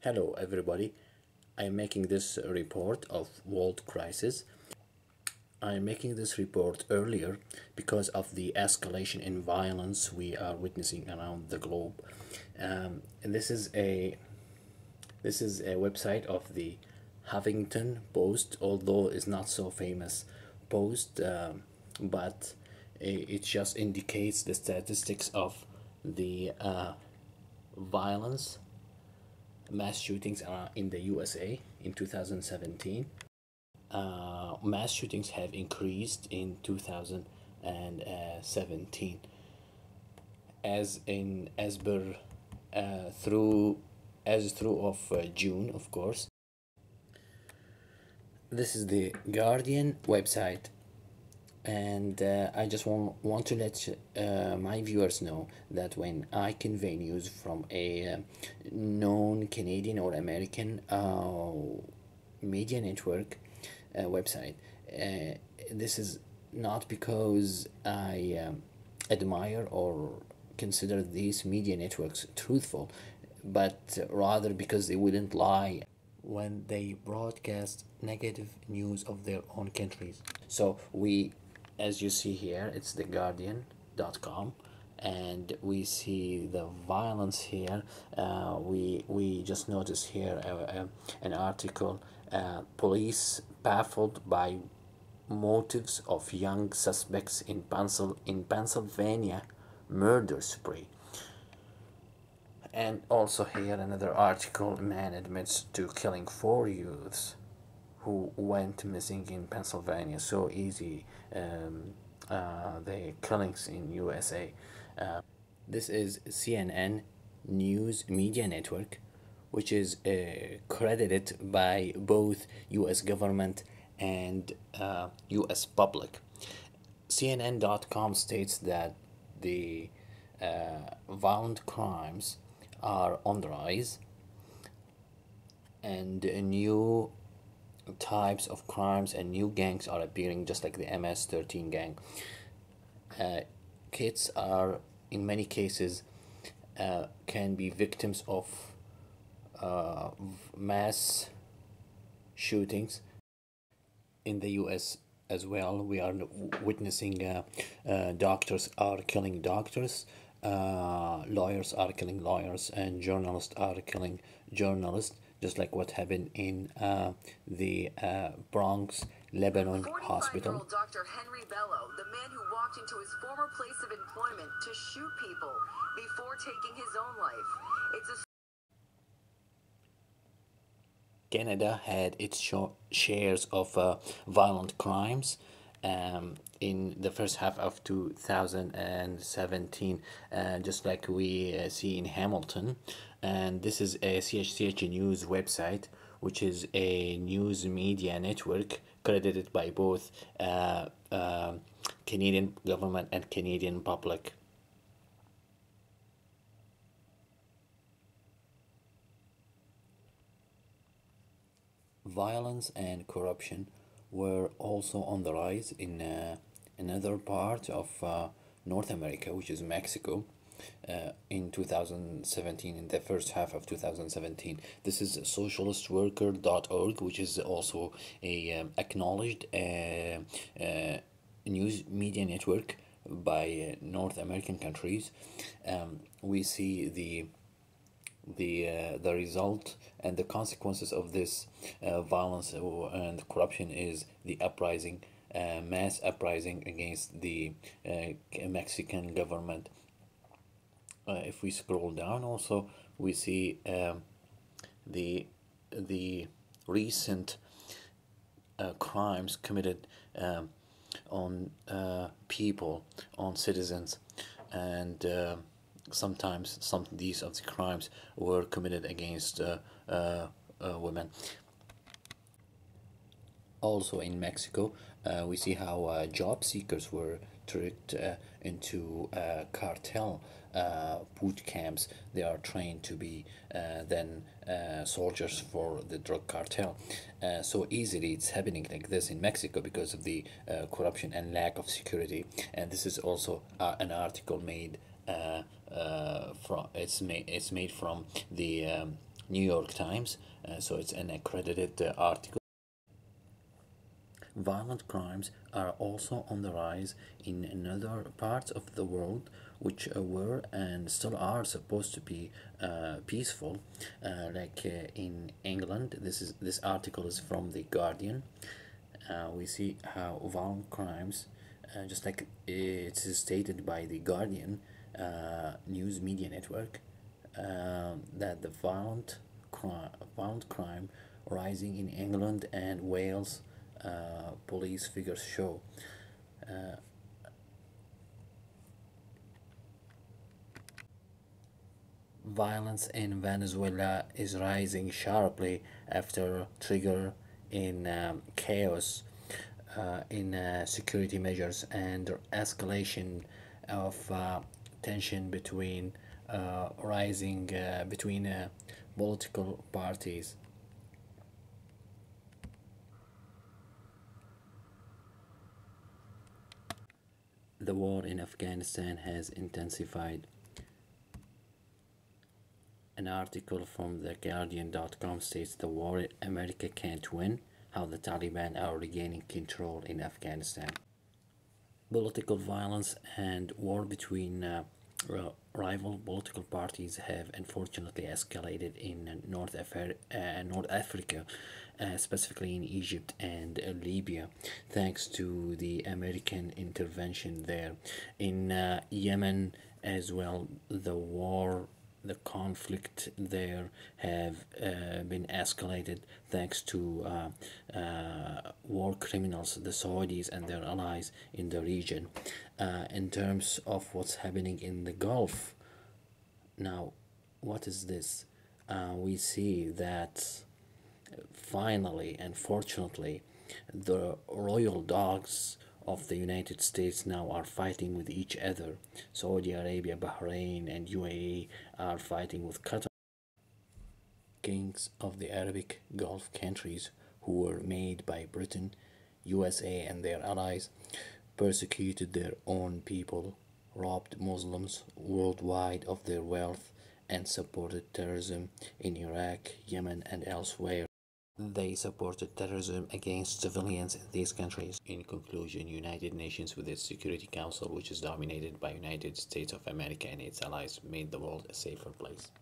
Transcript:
Hello everybody. I'm making this report of world crisis. I'm making this report earlier because of the escalation in violence we are witnessing around the globe. And this is a website of the Huffington Post, although it's not so famous post, but it just indicates the statistics of the violence mass shootings in the USA in 2017. Mass shootings have increased in 2017 as per through as through of June, of course. This is the Guardian website, and I just want to let my viewers know that when I convey news from a known Canadian or American media network website, this is not because I admire or consider these media networks truthful, but rather because they wouldn't lie when they broadcast negative news of their own countries. So we, as you see here, it's the Guardian.com, and we see the violence here. We just noticed here an article, police baffled by motives of young suspects in Pennsylvania murder spree. And also here another article, man admits to killing 4 youths who went missing in Pennsylvania. So easy, the killings in USA. This is CNN News Media Network, which is credited by both US government and US public. CNN.com states that the violent crimes are on the rise, and new types of crimes and new gangs are appearing, just like the MS-13 gang. Kids are, in many cases, can be victims of mass shootings. In the US as well, we are witnessing doctors are killing doctors, lawyers are killing lawyers, and journalists are killing journalists, just like what happened in the Bronx, Lebanon hospital. 45-year-old Dr. Henry Bello, the man who walked into his former place of employment to shoot people before taking his own life. It's a Canada had its shares of violent crimes in the first half of 2017, just like we see in Hamilton. And this is a CHCH News website, which is a news media network credited by both Canadian government and Canadian public. Violence and corruption were also on the rise in another part of North America, which is Mexico, in 2017, in the first half of 2017. This is socialistworker.org, which is also a acknowledged news media network by North American countries. We see the result and the consequences of this violence and corruption is the uprising, mass uprising against the Mexican government. If we scroll down, also we see the recent crimes committed on people, on citizens, and sometimes some of these crimes were committed against women. Also in Mexico, we see how job seekers were tricked into cartel boot camps. They are trained to be then soldiers for the drug cartel. So easily it's happening like this in Mexico because of the corruption and lack of security. And this is also an article made from it's made from the New York Times, so it's an accredited article. Violent crimes are also on the rise in other parts of the world, which were and still are supposed to be peaceful, in England. This article is from the Guardian. We see how violent crimes, just like it is stated by the Guardian news media network, that the violent crime rising in England and Wales, police figures show. Violence in Venezuela is rising sharply after trigger in chaos in security measures and escalation of tension between political parties. The war in Afghanistan has intensified. An article from theguardian.com states the war America can't win, how the Taliban are regaining control in Afghanistan. Political violence and war between rival political parties have unfortunately escalated in North Africa, specifically in Egypt and Libya, thanks to the American intervention there. In Yemen as well, the conflict there have been escalated thanks to war criminals, the Saudis and their allies in the region. In terms of what's happening in the Gulf, now, what is this? We see that finally and fortunately, the royal dogs of the United States now are fighting with each other. Saudi Arabia, Bahrain, and UAE are fighting with Qatar. Kings of the Arabic Gulf countries, who were made by Britain, USA, and their allies, persecuted their own people, robbed Muslims worldwide of their wealth, and supported terrorism in Iraq, Yemen, and elsewhere. They supported terrorism against civilians in these countries. In conclusion, United Nations with its Security Council, which is dominated by United States of America and its allies, made the world a safer place.